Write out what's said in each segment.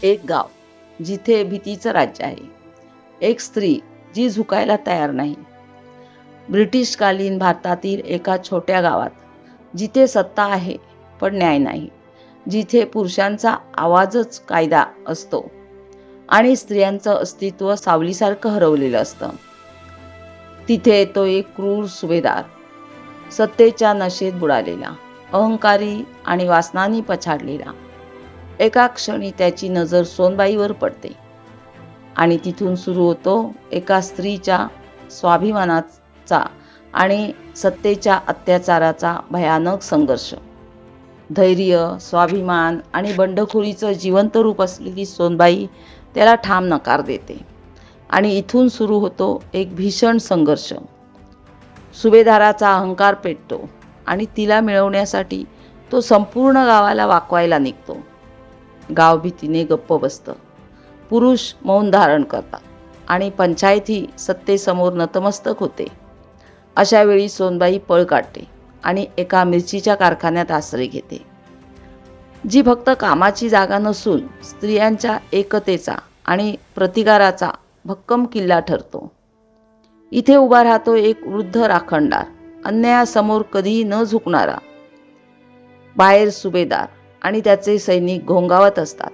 एक गाव जिथे भीतीचं राज्य आहे. एक स्त्री जी झुकायला तयार नाही. ब्रिटिशकालीन भारतातील एका छोट्या गावात, जिथे सत्ता आहे पण न्याय नाही, जिथे पुरुषांचा आवाजच कायदा असतो आणि स्त्रियांचं अस्तित्व सावलीसारखं हरवलेलं असतं, तिथे येतो एक क्रूर सुभेदार, सत्तेच्या नशेत बुडालेला, अहंकारी आणि वासनांनी पछाडलेला. एका क्षणी त्याची नजर सोनबाईवर पडते आणि तिथून सुरू होतो एका स्त्रीच्या स्वाभिमानाचा आणि सत्तेच्या अत्याचाराचा भयानक संघर्ष. धैर्य, स्वाभिमान आणि बंडखोरीचं जिवंत रूप असलेली सोनबाई त्याला ठाम नकार देते आणि इथून सुरू होतो एक भीषण संघर्ष. सुभेदाराचा अहंकार पेटतो आणि तिला मिळवण्यासाठी तो संपूर्ण गावाला वाकवायला निघतो. गाव भीतीने गप्प बसतं. पुरुष मौन धारण करतात आणि पंचायती सत्तेसमोर नतमस्तक होते. अशा वेळी सोनबाई पळ काढते आणि एका मिरचीच्या कारखान्यात आश्रय घेते, जी फक्त कामाची जागा नसून स्त्रियांच्या एकतेचा आणि प्रतिकाराचा भक्कम किल्ला ठरतो. इथे उभा राहतो एक वृद्ध राखणदार, अन्यायासमोर कधीही न झुकणारा. बाहेर सुभेदार आणि त्याचे सैनिक घोंगावत असतात,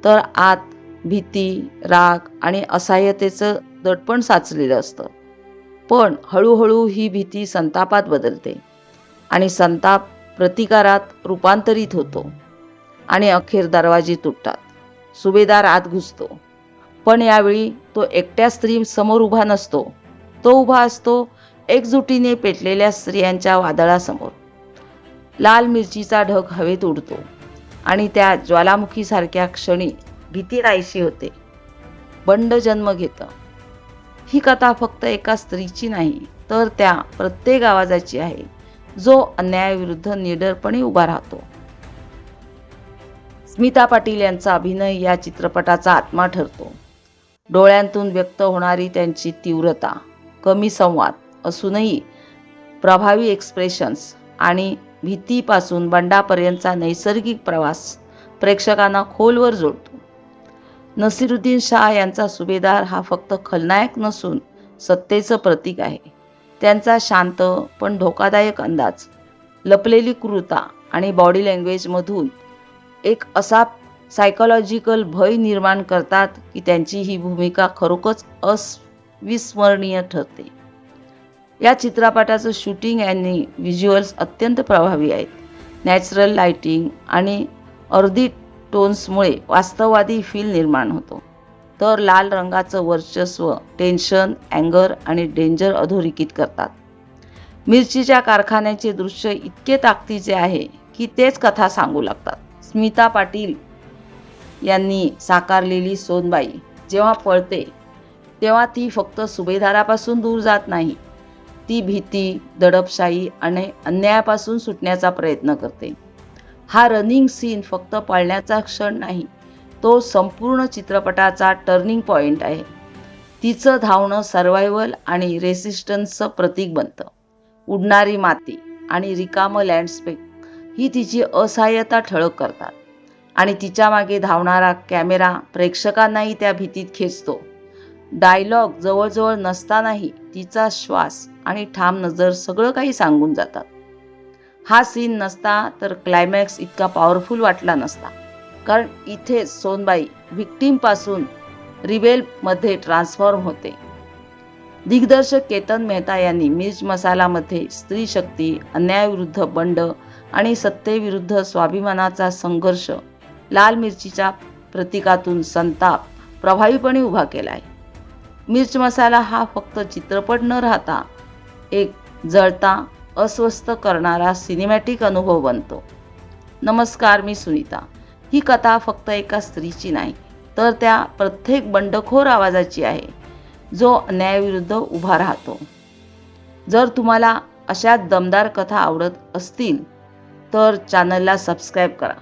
तर आत भीती, राग आणि असहाय्यतेचं दडपण साचलेलं असतं. पण हळूहळू ही भीती संतापात बदलते आणि संताप प्रतिकारात रूपांतरित होतो आणि अखेर दरवाजे तुटतात. सुभेदार आत घुसतो, पण यावेळी तो एकट्या स्त्री समोर उभा नसतो. तो उभा असतो एकजुटीने पेटलेल्या स्त्रियांच्या वादळासमोर. लाल मिरचीचा ढग हवेत उडतो आणि त्या ज्वालामुखीसारख्या क्षणी भीती नाहीशी होते, बंड जन्म घेतं. ही कथा फक्त एका स्त्रीची नाही, तर त्या प्रत्येक आवाजाची आहे, जो अन्यायाविरुद्ध निडरपणे उभा राहतो. स्मिता पाटील यांचा अभिनय या चित्रपटाचा आत्मा ठरतो. डोळ्यांतून व्यक्त होणारी त्यांची तीव्रता, कमी संवाद असूनही प्रभावी एक्सप्रेशन्स आणि भीतीपासून बंडापर्यंतचा नैसर्गिक प्रवास प्रेक्षकांना खोलवर जोडतो. नसीरुद्दीन शाह यांचा सुभेदार हा फक्त खलनायक नसून सत्तेचं प्रतीक आहे. त्यांचा शांत पण धोकादायक अंदाज, लपलेली क्रूरता आणि बॉडी लँग्वेजमधून एक असा सायकोलॉजिकल भय निर्माण करतात की त्यांची ही भूमिका खरोखरच अविस्मरणीय ठरते. या चित्रपटाचं शूटिंग आणि व्हिज्युअल्स अत्यंत प्रभावी आहेत. नॅचरल लाइटिंग आणि अर्धी टोन्समुळे वास्तववादी फील निर्माण होतो, तर लाल रंगाचं वर्चस्व टेन्शन, अँगर आणि डेंजर अधोरेखित करतात. मिरचीच्या कारखान्याचे दृश्य इतके ताकदीचे आहे की तेच कथा सांगू लागतात. स्मिता पाटील यांनी साकारलेली सोनबाई जेव्हा पळते, तेव्हा ती फक्त सुभेदारापासून दूर जात नाही, ती भीती, दडपशाही आणि अन्यायापासून सुटण्याचा प्रयत्न करते. हा रनिंग सीन फक्त पळण्याचा क्षण नाही, तो संपूर्ण चित्रपटाचा टर्निंग पॉइंट आहे. तिचं धावणं सर्व्हायव्हल आणि रेसिस्टन्सचं प्रतीक बनतं. उडणारी माती आणि रिकामं लँडस्केप ही तिची असहाय्यता ठळक करतात आणि तिच्या मागे धावणारा कॅमेरा प्रेक्षकांनाही त्या भीतीत खेचतो. डायलॉग जवळजवळ नसतानाही तिचा श्वास आणि ठाम नजर सगळं काही सांगून जातात. हा सीन नसता तर क्लायमॅक्स इतका पॉवरफुल वाटला नसता, कारण इथे सोनबाई व्हिक्टीमपासून रिबेलमध्ये ट्रान्सफॉर्म होते. दिग्दर्शक केतन मेहता यांनी मिर्च मसालामध्ये स्त्री शक्ती, अन्यायाविरुद्ध बंड आणि सत्तेविरुद्ध स्वाभिमानाचा संघर्ष, लाल मिरचीच्या प्रतीकातून संताप प्रभावीपणे उभा केला आहे. मिर्च मसाला हा फक्त चित्रपट न राहता एक जळता, अस्वस्थ करणारा सिनेमॅटिक अनुभव बनतो. नमस्कार, मी सुनीता. ही कथा फक्त एका स्त्रीची नाही, तर त्या प्रत्येक बंडखोर आवाजाची आहे, जो अन्यायाविरुद्ध उभा राहतो. जर तुम्हाला अशा दमदार कथा आवडत असतील तर चॅनलला सबस्क्राईब करा.